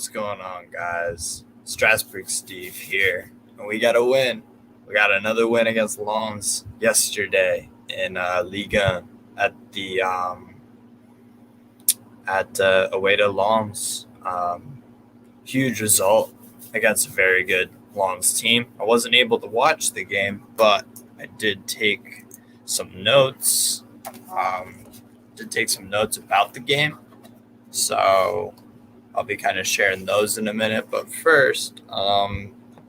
What's going on, guys? Strasbourg Steve here, and we got a win. We got another win against Lens yesterday in Liga at the at away to Lens. Huge result against a very good Lens team. I wasn't able to watch the game, but I did take some notes. About the game, so I'll be kind of sharing those in a minute. But first,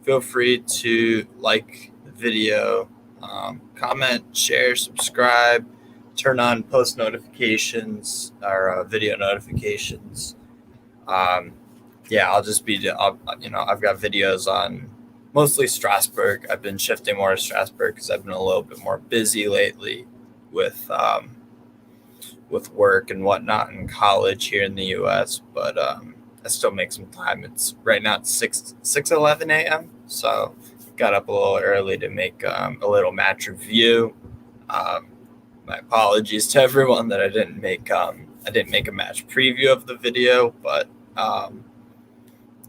feel free to like the video, comment, share, subscribe, turn on post notifications or video notifications. I'll just be, I've got videos on mostly Strasbourg. I've been shifting more to Strasbourg because I've been a little bit more busy lately with work and whatnot in college here in the U.S. But I still make some time. It's right now it's 6:11 a.m. So got up a little early to make a little match review. My apologies to everyone that I didn't make a match preview of the video, but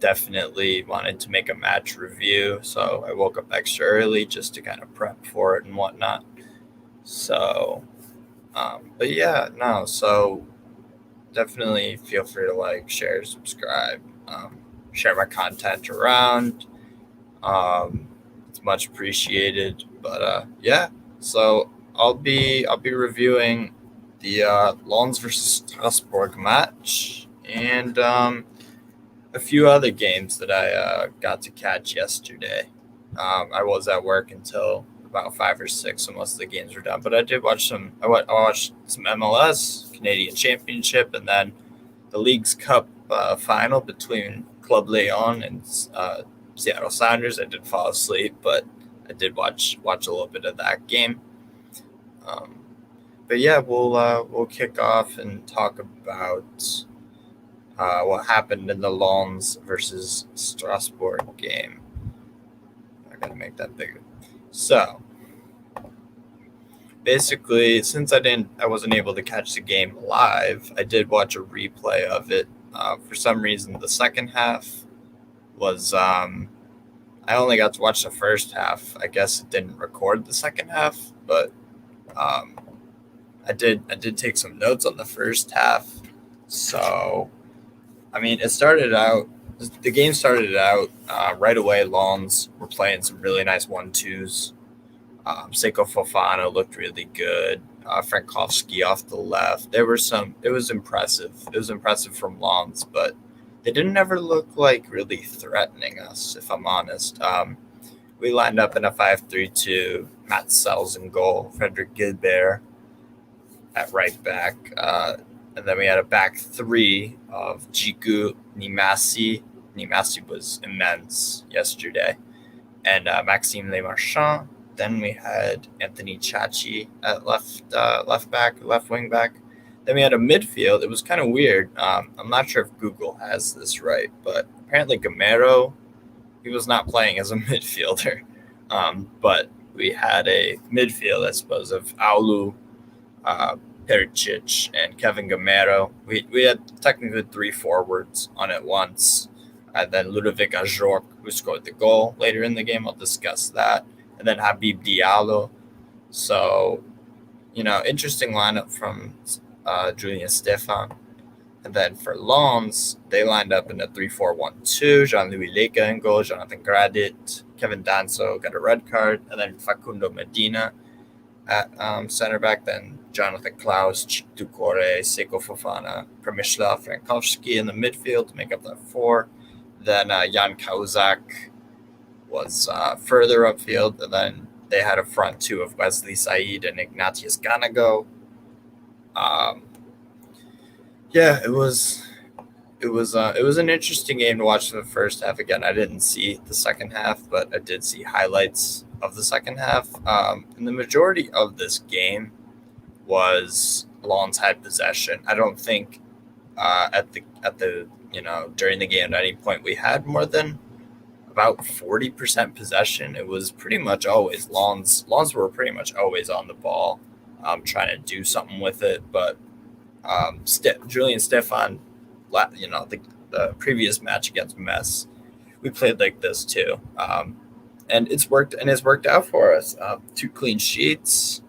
definitely wanted to make a match review. So I woke up extra early just to kind of prep for it and whatnot. So, so definitely feel free to like, share, subscribe, share my content around. It's much appreciated. But so I'll be reviewing the Lens versus Strasbourg match and a few other games that I got to catch yesterday. I was at work until about 5 or 6, so most of the games were done. But I did watch some. I watched some MLS, Canadian Championship, and then the League's Cup final between Club Leon and Seattle Sounders. I did fall asleep, but I did watch a little bit of that game. We'll kick off and talk about what happened in the Lens versus Strasbourg game. I gotta make that bigger. So basically, since I wasn't able to catch the game live, I did watch a replay of it. For some reason, the second half was I only got to watch the first half. I guess it didn't record the second half, but I did take some notes on the first half. So I mean, the game started out right away. Lens were playing some really nice 1-2s. Seko Fofana looked really good. Frankowski off the left. It was impressive. It was impressive from Lens, but they didn't ever look like really threatening us, if I'm honest. We lined up in a 5-3-2. Matt Sells in goal. Frederick Gilbert at right back. And then we had a back three of Jiku, Nimasi. Nimasi was immense yesterday. And Maxime Lemarchand. Then we had Anthony Chachi at left wing back. Then we had a midfield. It was kind of weird. I'm not sure if Google has this right, but apparently Gamero, he was not playing as a midfielder. But we had a midfield, I suppose, of Aulu, Pericic, and Kevin Gamero. We had technically 3 forwards on at once. And then Ludovic Ajorc, who scored the goal later in the game. I'll discuss that. And then Habib Diallo. So, interesting lineup from Julian Stéphan. And then for Lens, they lined up in a 3-4-1-2. Jean-Louis Leka in goal, Jonathan Gradit, Kevin Danso got a red card, and then Facundo Medina at center back. Then Jonathan Klaus, Ducore, Seko Fofana, Przemysław Frankowski in the midfield to make up that 4. Then Jan Kauzak was further upfield, and then they had a front two of Wesley Said and Ignatius Ganago. It was an interesting game to watch the first half. Again, I didn't see the second half, but I did see highlights of the second half. And the majority of this game was Lens had possession. I don't think at the during the game at any point we had more than about 40% possession. It was pretty much always Lens were pretty much always on the ball, trying to do something with it. But Julian Stéphan, the previous match against Metz, we played like this too. And it's worked out for us. 2 clean sheets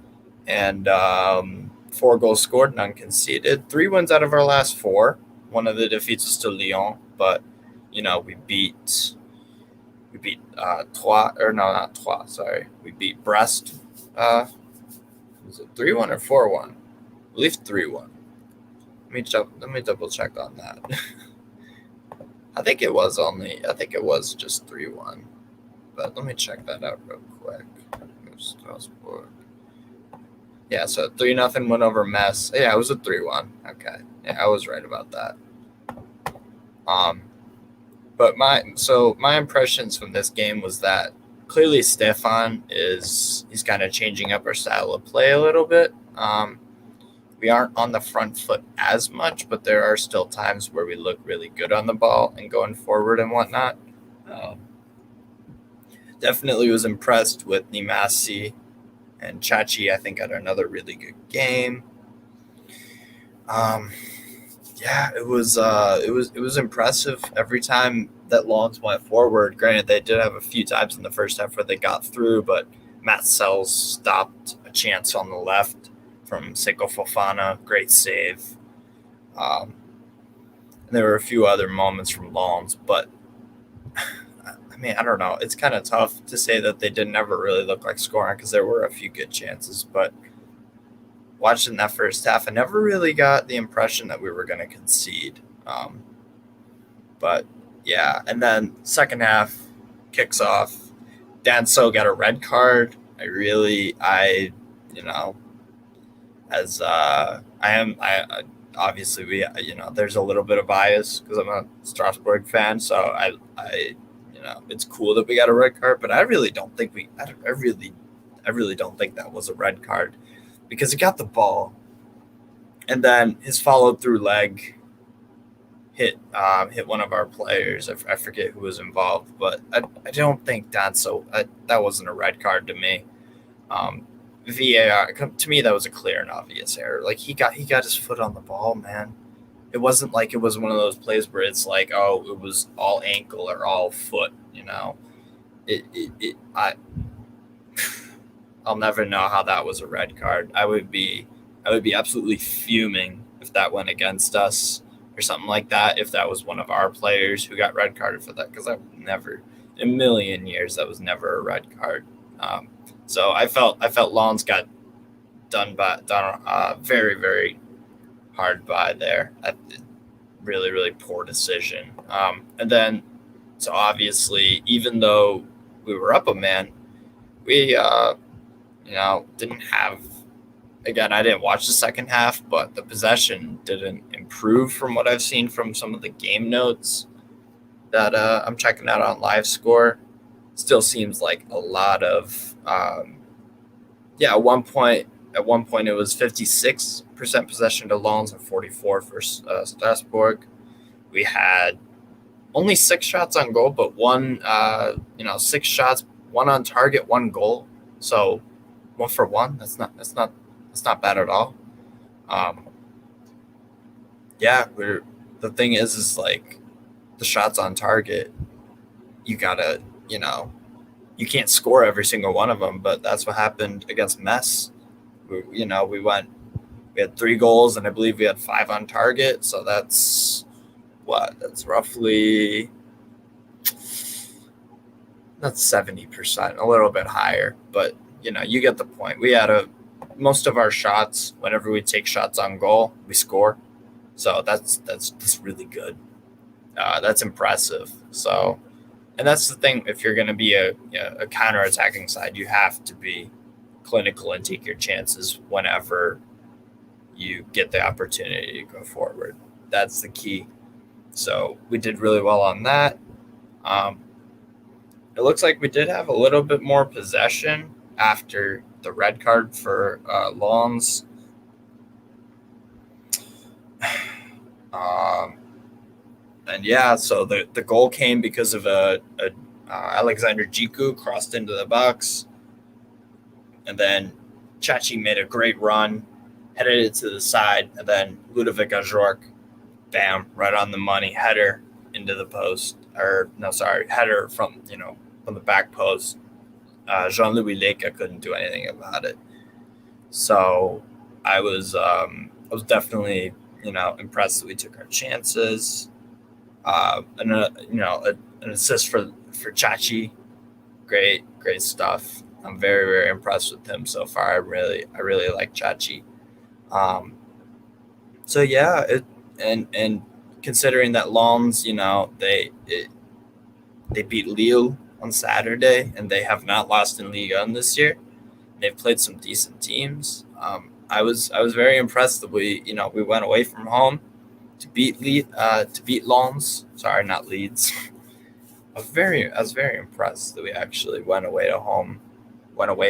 and 4 goals scored, none conceded. 3 wins out of our last 4. One of the defeats was to Lyon, but we beat Troyes, or no, not Troyes. Sorry, we beat Brest. Was it 3-1 or 4-1? I believe 3-1. Let me double check on that. I think it was just 3-1. But let me check that out real quick. Strasbourg. Yeah, so 3-0 win over Metz. Yeah, it was a 3-1. Okay. Yeah, I was right about that. But my impressions from this game was that clearly Stefan he's kind of changing up our style of play a little bit. We aren't on the front foot as much, but there are still times where we look really good on the ball and going forward and whatnot. Definitely was impressed with Nimasi and Chachi. I think had another really good game. Yeah, it was impressive every time that Lons went forward. Granted, they did have a few times in the first half where they got through, but Matt Sells stopped a chance on the left from Seko Fofana. Great save. And there were a few other moments from Lons, but I mean, I don't know. It's kind of tough to say that they didn't ever really look like scoring because there were a few good chances, but watching that first half, I never really got the impression that we were going to concede. But yeah, and then second half kicks off. Danso got a red card. I obviously there's a little bit of bias because I'm a Strasbourg fan, so I it's cool that we got a red card, but I really don't think I really don't think that was a red card because he got the ball and then his followed through leg hit one of our players. I forget who was involved, but I don't think that wasn't a red card to me. VAR to me that was a clear and obvious error. Like he got his foot on the ball, man. It wasn't like it was one of those plays where it's like, oh, it was all ankle or all foot, I'll never know how that was a red card. I would be absolutely fuming if that went against us or something like that. If that was one of our players who got red carded for that, because I would never, in a million years, that was never a red card. So I felt Lons got done very, very hard by there. Really, really poor decision. And then, so obviously, even though we were up a man, we, didn't have, again, I didn't watch the second half, but the possession didn't improve from what I've seen from some of the game notes that I'm checking out on Live Score. Still seems like a lot of, at one point it was 56% possession to Lons and 44% for Strasbourg. We had only 6 shots on goal, but 6 shots, 1 on target, 1 goal. So 1 for 1. That's not bad at all. The thing is like the shots on target. You gotta, you can't score every single one of them, but that's what happened against Metz. We had 3 goals and I believe we had 5 on target. So that's roughly, that's 70%, a little bit higher, but you get the point. We had most of our shots, whenever we take shots on goal, we score. So that's really good. That's impressive. So, and that's the thing. If you're going to be a counter-attacking side, you have to be clinical and take your chances whenever you get the opportunity to go forward. That's the key. So we did really well on that. It looks like we did have a little bit more possession after the red card for Lons. And yeah, so the goal came because of a Alexander Jiku crossed into the box. And then Chachi made a great run, headed it to the side, and then Ludovic Ajorc, bam, right on the money header. into the post, or no, sorry, header from from the back post. Jean-Louis Leka couldn't do anything about it. So I was definitely impressed that we took our chances. And an assist for Chachi, great stuff. I'm very impressed with him so far. I really like Chachi. Um, so yeah, and considering that Lens, they beat Lille on Saturday, and they have not lost in Ligue 1 this year. They've played some decent teams. I was very impressed that we went away from home to beat Lens. Sorry, not Leeds. I was very impressed that we actually went away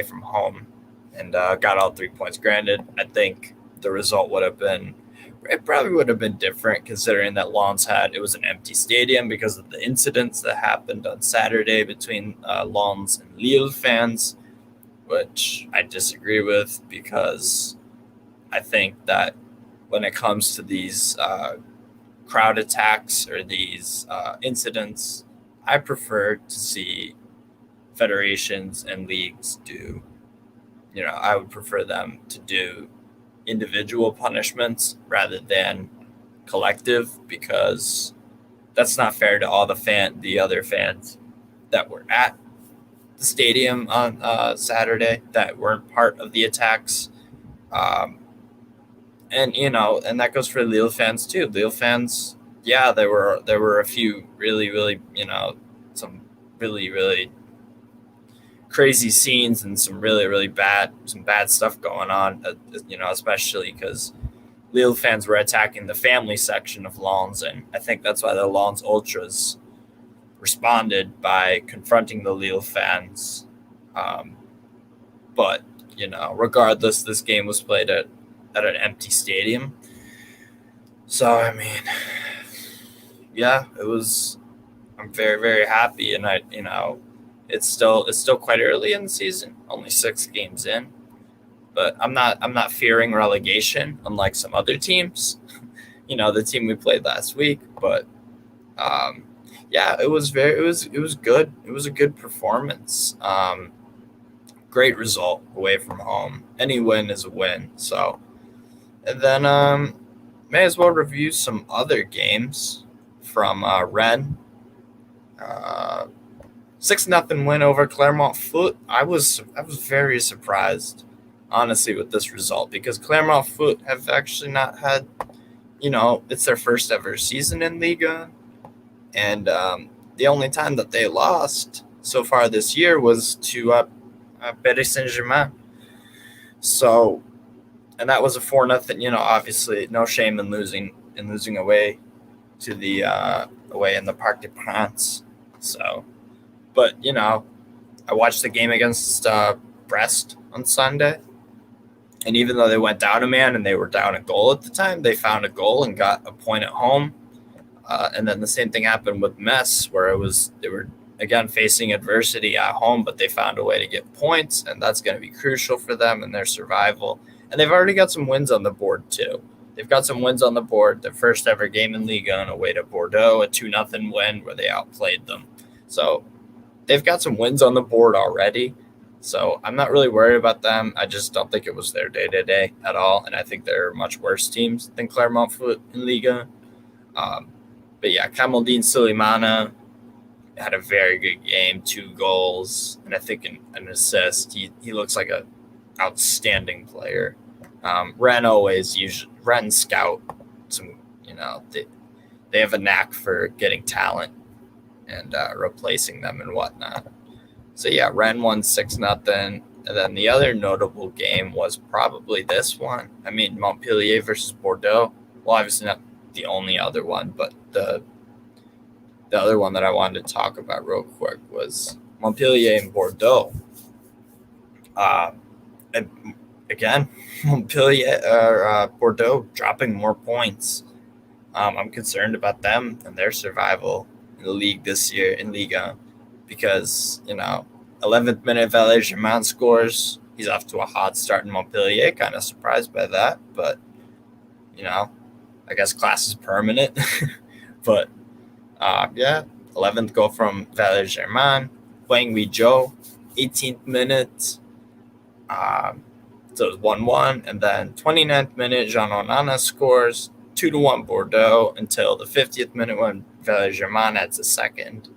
from home, and got all 3 points. Granted, I think the result would have been it probably would have been different considering that Lens it was an empty stadium because of the incidents that happened on Saturday between Lens and Lille fans, which I disagree with because I think that when it comes to these crowd attacks or these incidents, I prefer to see federations and leagues do. I would prefer them to do individual punishments rather than collective because that's not fair to all the other fans that were at the stadium on Saturday that weren't part of the attacks. Um, and that goes for Lille fans too. Lille fans, yeah, there were a few really some really crazy scenes and some really bad stuff going on. Especially because Lille fans were attacking the family section of Lens, and I think that's why the Lens ultras responded by confronting the Lille fans. Um, but regardless, this game was played at an empty stadium. So I mean, yeah, it was. I'm very happy, and it's still quite early in the season, only 6 games in, but I'm not fearing relegation unlike some other teams. The team we played last week, but um, yeah, it was good. It was a good performance. Great result away from home. Any win is a win. So, and then may as well review some other games from Rennes. Uh, 6-0 win over Clermont Foot. I was very surprised, honestly, with this result because Clermont Foot have actually not had, it's their first ever season in Liga, and the only time that they lost so far this year was to Paris Saint Germain. So, and that was a 4-0. Obviously, no shame in losing away to the away in the Parc des Princes. So, but I watched the game against Brest on Sunday, and even though they went down a man and they were down a goal at the time, they found a goal and got a point at home. And then the same thing happened with Metz, where they were again facing adversity at home, but they found a way to get points, and that's going to be crucial for them and their survival. And they've already got some wins on the board too. They've got some wins on the board. Their first ever game in Ligue 1 away to Bordeaux, a 2-0 win where they outplayed them. So they've got some wins on the board already. So I'm not really worried about them. I just don't think it was their day-to-day at all. And I think they're much worse teams than Clermont Foot in Liga. But yeah, Kamaldeen Suleimana had a very good game, 2 goals, and I think an assist. He looks like a outstanding player. Ren scout some, they have a knack for getting talent and replacing them and whatnot. So yeah, Ren won 6-0. And then the other notable game was probably this one. I mean, Montpellier versus Bordeaux. Well, obviously not the only other one, but the other one that I wanted to talk about real quick was Montpellier and Bordeaux. And again, Bordeaux dropping more points. I'm concerned about them and their survival in the league this year in Liga because 11th minute Valère Germain scores. He's off to a hot start in Montpellier. Kind of surprised by that, but I guess class is permanent. But Yeah, 11th goal from Valère Germain, Wang Weizhou, 18th minute. Um, so it was 1-1. And then 29th minute, Jean Onana scores 2-1 Bordeaux until the 50th minute when Valère Germain adds a second.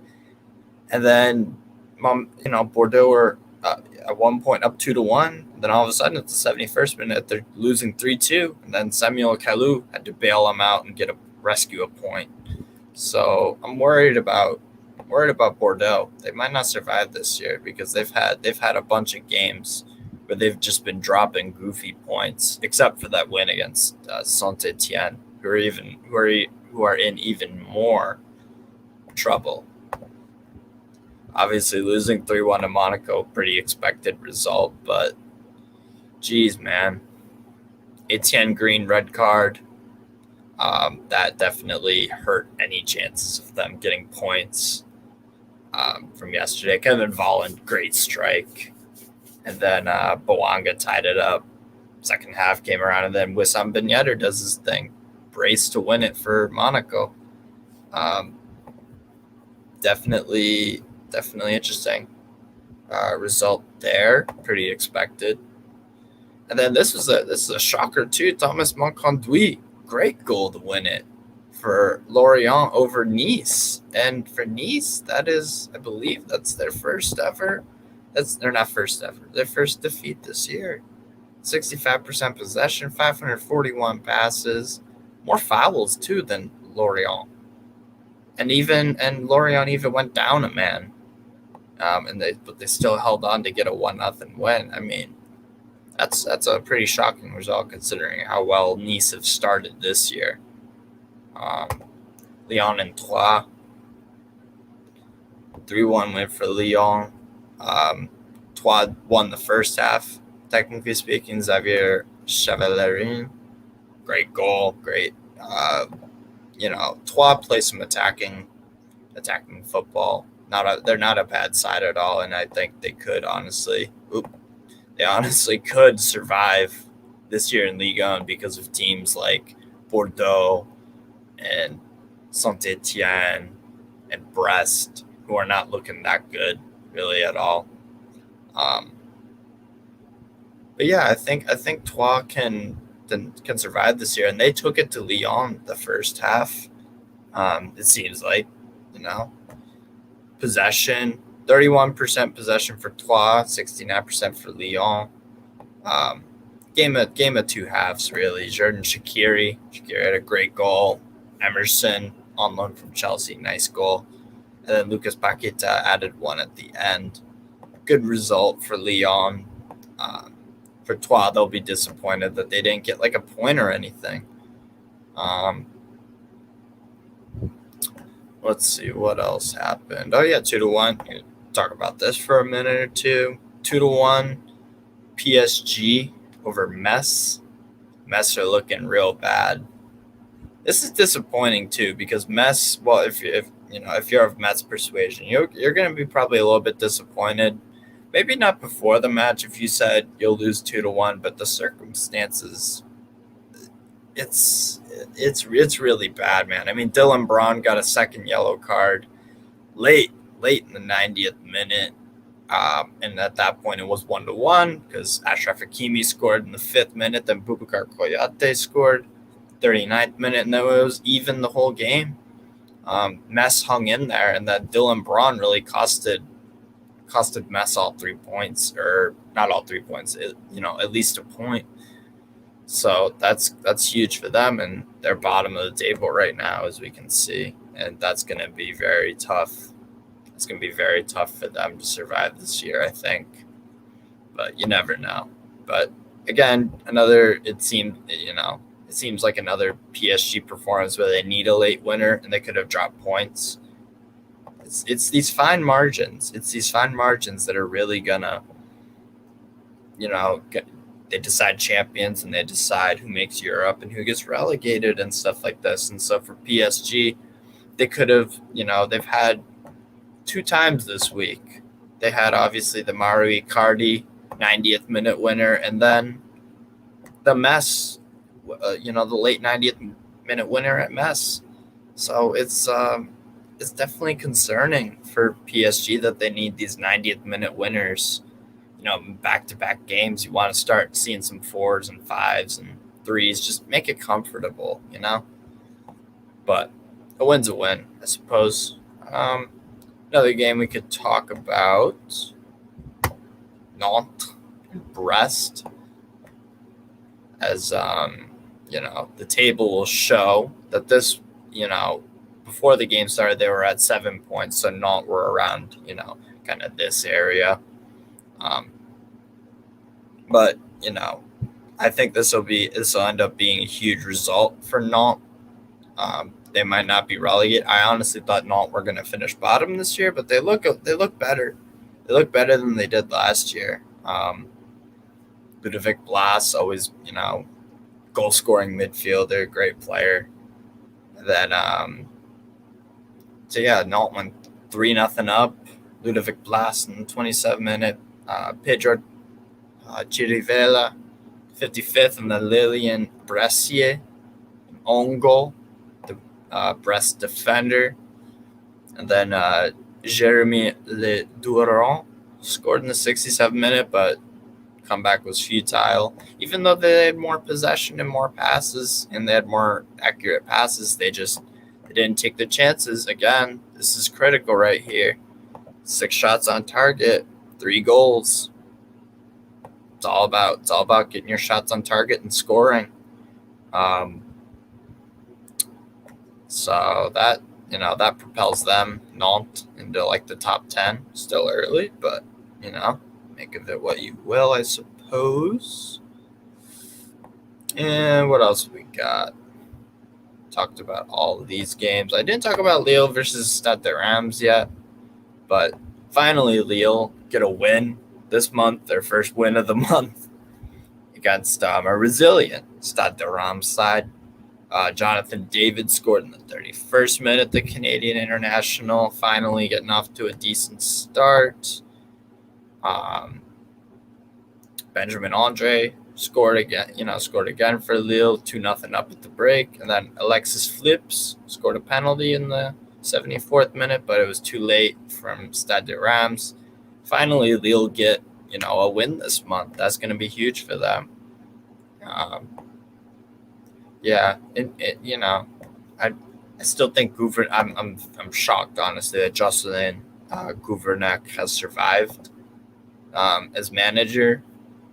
And then, Bordeaux were at one point up 2-1. Then all of a sudden, at the 71st minute, they're losing 3-2. And then Samuel Kalou had to bail them out and rescue a point. So I'm worried about Bordeaux. They might not survive this year because they've had a bunch of games where they've just been dropping goofy points, except for that win against Saint Etienne, who are in even more trouble. Obviously, losing 3-1 to Monaco, pretty expected result, but geez, man, Etienne Green red card. That definitely hurt any chances of them getting points from yesterday. Kevin Volland, great strike. And then Bouanga tied it up. Second half came around, and then Wissam Ben Yedder does his thing. Brace to win it for Monaco. Definitely interesting result there. Pretty expected. And then this is a shocker too. Thomas Monconduit, great goal to win it for Lorient over Nice. And for Nice, that is, I believe, that's their first ever. They're not first ever. Their first defeat this year. 65% possession, 541 passes, more fouls too than Lorient. And Lorient even went down a man. But they still held on to get a 1-0 win. I mean, that's a pretty shocking result considering how well Nice have started this year. Lyon and Troyes, 3-1 win for Lyon. Troyes won the first half. Technically speaking, Xavier Chevalerin, great goal, great. Troyes play some attacking football. They're not a bad side at all, and I think they could honestly could survive this year in Ligue 1 because of teams like Bordeaux and Saint Etienne and Brest, who are not looking that good really at all. But yeah, I think Troyes can survive this year, and they took it to Lyon the first half. It seems like, possession, 31% possession for Troyes, 69% for Lyon. Game of two halves, really. Jordan Shaqiri had a great goal. Emerson on loan from Chelsea, nice goal. And then Lucas Paqueta added one at the end. Good result for Lyon. For Troyes, they'll be disappointed that they didn't get like a point or anything. Let's see what else happened. Oh yeah, 2-1. Talk about this for a minute or two. 2-1 PSG over Metz. Metz are looking real bad. This is disappointing too because Metz. Well, if you're of Metz persuasion, you're going to be probably a little bit disappointed. Maybe not before the match if you said you'll lose 2-1, but the circumstances, it's really bad, man. I mean, Dylan Braun got a second yellow card late in the 90th minute. And at that point, it was 1-1 because Ashraf Hakimi scored in the 5th minute. Then Boubacar Koyate scored 39th minute, and then it was even the whole game. Metz hung in there, and that Dylan Braun really costed Metz all 3 points, or not all 3 points, at least a point. So that's huge for them, and they're bottom of the table right now, as we can see, and that's going to be very tough. It's going to be very tough for them to survive this year, I think, but you never know. But again, it seems like another PSG performance where they need a late winner and they could have dropped points. It's these fine margins. It's these fine margins that are really gonna, they decide champions and they decide who makes Europe and who gets relegated and stuff like this. And so for PSG, they could have, they've had 2 times this week. They had obviously the Mauro Icardi 90th minute winner, and then the Metz, the late 90th minute winner at Metz. So it's it's definitely concerning for PSG that they need these 90th minute winners. Back to back games. You want to start seeing some fours and fives and threes. Just make it comfortable. But a win's a win, I suppose. Another game we could talk about: Nantes and Brest. As the table will show that this, before the game started, they were at 7 points, so Nantes were around, kind of this area. But I think this will end up being a huge result for Nantes. They might not be relegated. I honestly thought Nantes were going to finish bottom this year, but they look better. They look better than they did last year. Ludovic Blas, always goal scoring midfielder, great player. And then Nantes went 3-0 up. Ludovic Blas in the 27th minute. Pedro Chirivella, 55th, and then Lilian Bressier, an own goal, the Brest defender. And then Jeremy Le Durand scored in the 67th minute, but comeback was futile. Even though they had more possession and more passes, and they had more accurate passes, they didn't take the chances. Again, this is critical right here. 6 shots on target, 3 goals. It's all about getting your shots on target and scoring. So that propels them, Nantes, into like the top 10. Still early, but make of it what you will, I suppose. And what else we got? Talked about all of these games. I didn't talk about Lille versus Stade de Reims yet, but finally Lille get a win this month, their first win of the month against a resilient Stade de Reims side. Jonathan David scored in the 31st minute, the Canadian international, finally getting off to a decent start. Benjamin Andre scored again for Lille, 2-0 up at the break. And then Alexis Flips scored a penalty in the 74th minute, but it was too late from Stade de Reims. Finally, Lille get, a win this month. That's going to be huge for them. I still think I'm shocked, honestly, that Jocelyn Gouvernec has survived as manager,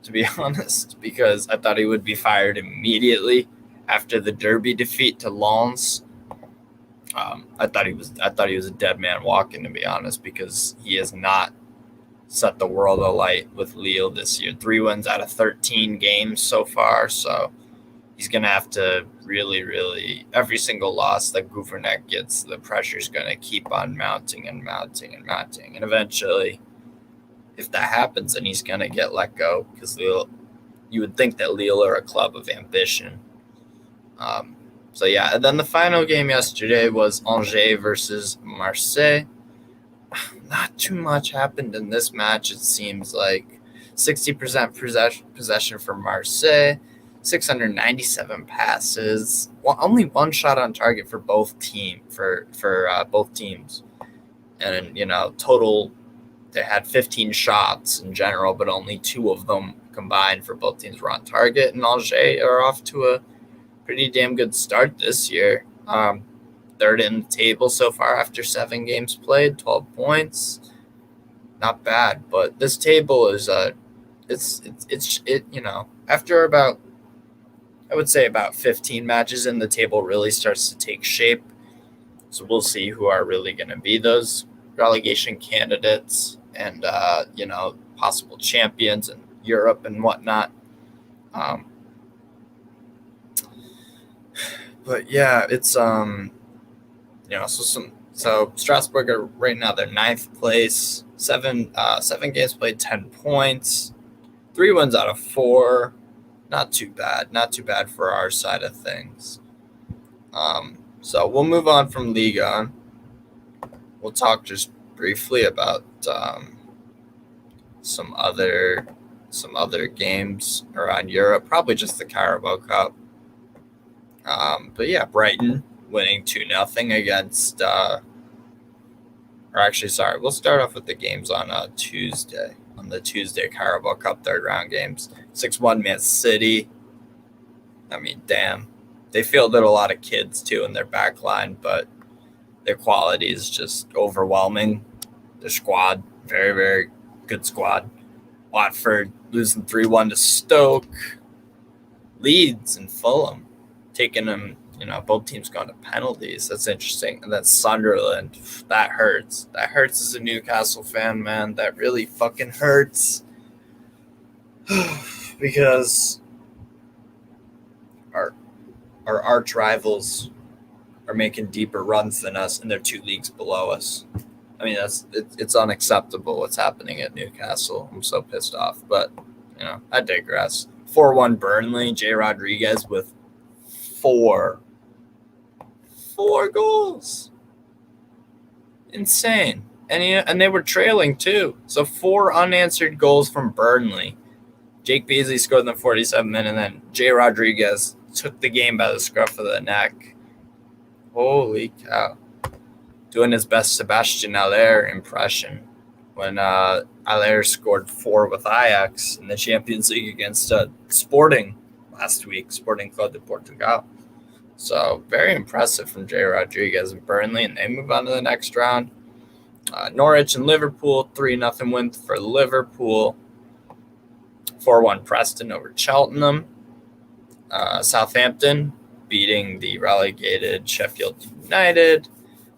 to be honest, because I thought he would be fired immediately after the Derby defeat to Lens. I thought he was a dead man walking, to be honest, because he has not set the world alight with Lille this year. 3 wins out of 13 games so far, so he's going to have to really, really, every single loss that Gouvernec gets, the pressure's going to keep on mounting and mounting and mounting. And eventually, if that happens, then he's going to get let go, because you would think that Lille are a club of ambition. And then the final game yesterday was Angers versus Marseille. Not too much happened in this match, it seems like. 60% possession for Marseille, 697 passes, only 1 shot on target for both teams. And total, they had 15 shots in general, but only 2 of them combined for both teams were on target. And Angers are off to a pretty damn good start this year. Third in the table so far after 7 games played, 12 points. Not bad, but this table is after about, I would say about 15 matches in, the table really starts to take shape. So we'll see who are really going to be those relegation candidates and possible champions in Europe and whatnot. But yeah, it's so Strasbourg are right now, they're 9th place, 7 games played, 10 points, 3 wins out of 4. Not too bad for our side of things. So we'll move on from Liga. We'll talk just briefly about some other games around Europe, probably just the Carabao Cup. But yeah, Brighton winning 2-0 against Or actually, sorry, we'll start off with the games on Tuesday. On the Tuesday Carabao Cup third round games. 6-1 Man City. I mean, damn. They fielded a lot of kids too in their back line, but their quality is just overwhelming. Their squad, very, very good squad. Watford losing 3-1 to Stoke. Leeds and Fulham taking them, both teams going to penalties. That's interesting. And then Sunderland, that hurts. That hurts as a Newcastle fan, man. That really fucking hurts. Because our arch rivals are making deeper runs than us, and they're 2 leagues below us. I mean, it's unacceptable what's happening at Newcastle. I'm so pissed off, but I digress. 4-1 Burnley. Jay Rodriguez with four goals. Insane. And they were trailing too. So 4 unanswered goals from Burnley. Jake Beasley scored in the 47th minute, and then Jay Rodriguez took the game by the scruff of the neck. Holy cow. Doing his best Sebastian Aller impression when Aller scored 4 with Ajax in the Champions League against Sporting last week, Sporting Club de Portugal. So very impressive from Jay Rodriguez and Burnley, and they move on to the next round. Norwich and Liverpool, 3-0 win for Liverpool. 4-1 Preston over Cheltenham. Southampton beating the relegated Sheffield United.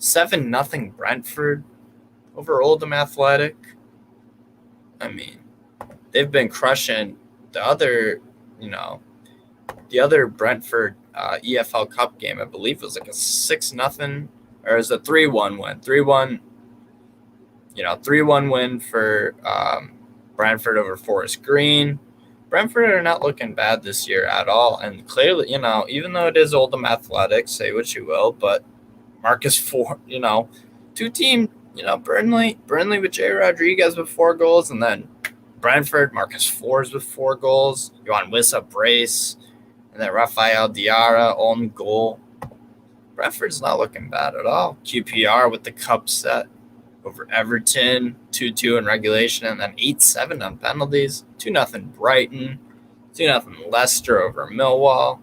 7-0 Brentford over Oldham Athletic. I mean, they've been crushing the other Brentford EFL Cup game. I believe it was like a 6-0, or it was a 3-1 win. 3-1 win for Brentford over Forest Green. Brentford are not looking bad this year at all. And clearly, even though it is Oldham Athletic, say what you will, but Marcus Ford, 2-team, Burnley with Jay Rodriguez with 4 goals, and then Brentford, Marcus Ford with 4 goals. Johan Wissa brace, and then Rafael Diarra own goal. Brentford's not looking bad at all. QPR with the cup set over Everton, 2-2 in regulation, and then 8-7 on penalties. 2-0 Brighton, 2-0 Leicester over Millwall.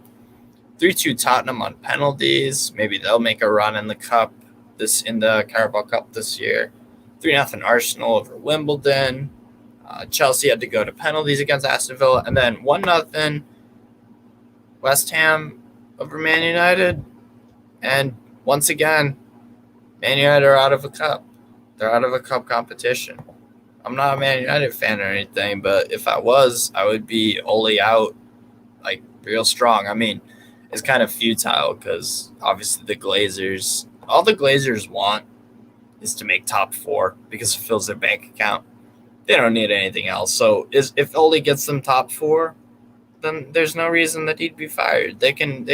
3-2 Tottenham on penalties. Maybe they'll make a run in the cup in the Carabao Cup this year. 3-0 Arsenal over Wimbledon. Chelsea had to go to penalties against Aston Villa, and then 1-0 West Ham over Man United. And once again, Man United are out of a cup. They're out of a cup competition. I'm not a Man United fan or anything, but if I was, I would be Ole out, like, real strong. I mean, it's kind of futile because obviously all the Glazers want is to make top 4 because it fills their bank account. They don't need anything else. So if Ole gets them top 4, then there's no reason that he'd be fired. They can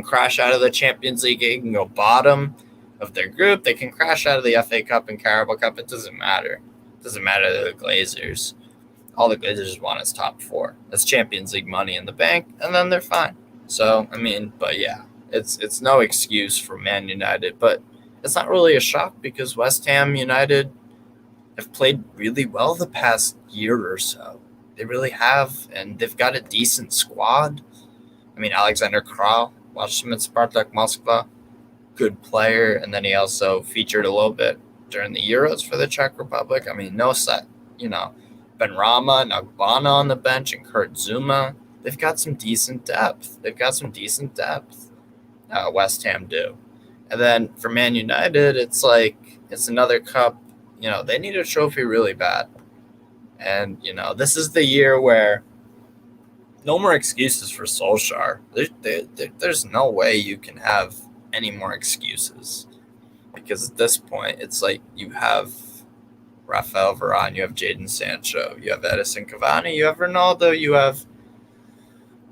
crash out of the Champions League. They can go bottom of their group. They can crash out of the FA Cup and Carabao Cup. It doesn't matter. It doesn't matter to the Glazers. All the Glazers want is top 4. That's Champions League money in the bank, and then they're fine. So, I mean, but yeah, it's no excuse for Man United. But it's not really a shock because West Ham United have played really well the past year or so. They really have, and they've got a decent squad. I mean, Alexander Kral, watched him at Spartak Moscow. Good player, and then he also featured a little bit during the Euros for the Czech Republic. I mean, Benrahma, Nagbana on the bench, and Kurt Zuma. They've got some decent depth. West Ham do. And then for Man United, it's another cup. They need a trophy really bad. And, this is the year where no more excuses for Solskjaer. There's no way you can have any more excuses, because at this point it's like you have Rafael Varane, you have Jadon Sancho, you have Edison Cavani, you have Ronaldo, you have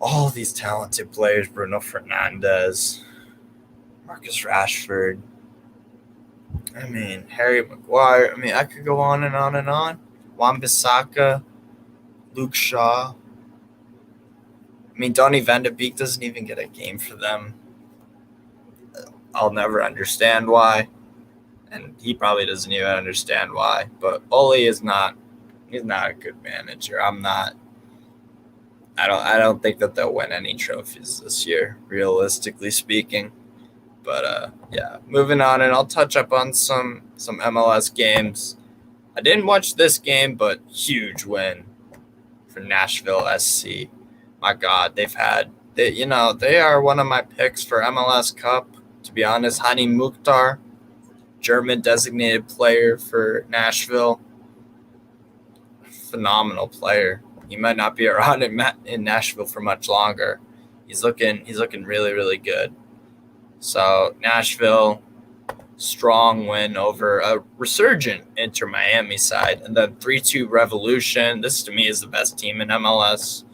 all these talented players, Bruno Fernandes, Marcus Rashford, I mean Harry Maguire. I mean, I could go on and on and on. Wan-Bissaka, Luke Shaw. I mean, Donny van de Beek doesn't even get a game for them. I'll never understand why. and he probably doesn't even understand why. But Ole is not. He's not a good manager. I'm not. I don't think that they'll win any trophies this year, realistically speaking. But yeah, moving on, and I'll touch up on some MLS games. I didn't watch this game, but huge win for Nashville SC. My God, they are one of my picks for MLS Cup. To be honest, Hani Mukhtar, German designated player for Nashville, phenomenal player. He might not be around in Nashville for much longer. He's looking really really good. So Nashville, strong win over a resurgent Inter Miami side, and then 3-2 Revolution. This to me is the best team in MLS.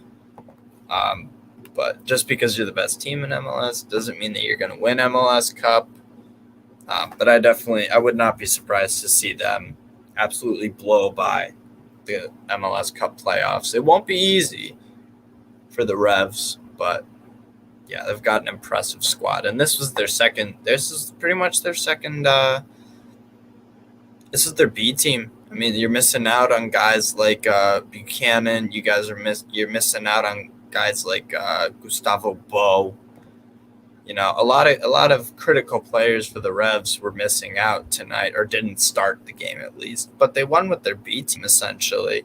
But just because you're the best team in MLS doesn't mean that you're going to win MLS Cup. But I would not be surprised to see them absolutely blow by the MLS Cup playoffs. It won't be easy for the Revs, but yeah, they've got an impressive squad, and this is pretty much their second. This is their B team. I mean, you're missing out on guys like Buchanan. You're missing out on guys like Gustavo Bo. You know, a lot of critical players for the Revs were missing out tonight, or didn't start the game at least. But they won with their B team essentially.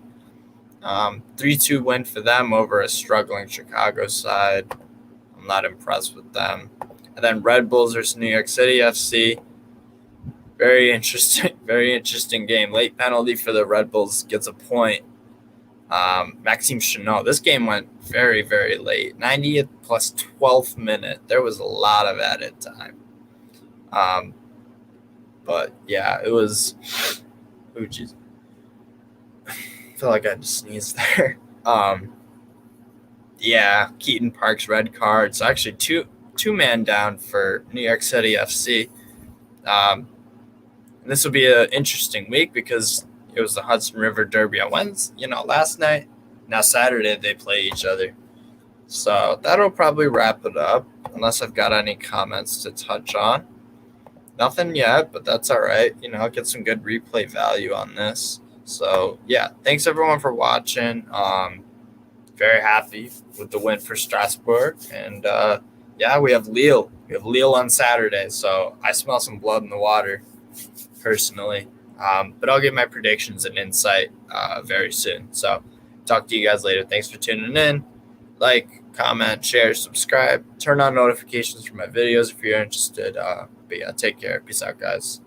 3-2 win for them over a struggling Chicago side. I'm not impressed with them. And then Red Bulls versus New York City FC. Very interesting game. Late penalty for the Red Bulls gets a point. Maxime Chanot. This game went very, very late. 90th plus 12th minute. There was a lot of added time. But yeah, it was. Oh, jeez. I feel like I just sneezed there. Yeah, Keaton Park's red card. So actually, two man down for New York City FC. This will be an interesting week because it was the Hudson River Derby on Wednesday, last night. Now Saturday they play each other. So that'll probably wrap it up, unless I've got any comments to touch on. Nothing yet, but that's all right. I'll get some good replay value on this. So yeah, thanks everyone for watching. Very happy with the win for Strasbourg, and yeah, we have Lille. We have Lille on Saturday, so I smell some blood in the water, personally. But I'll give my predictions and insight very soon. So talk to you guys later. Thanks for tuning in. Like, comment, share, subscribe, turn on notifications for my videos if you're interested. But yeah, take care. Peace out, guys.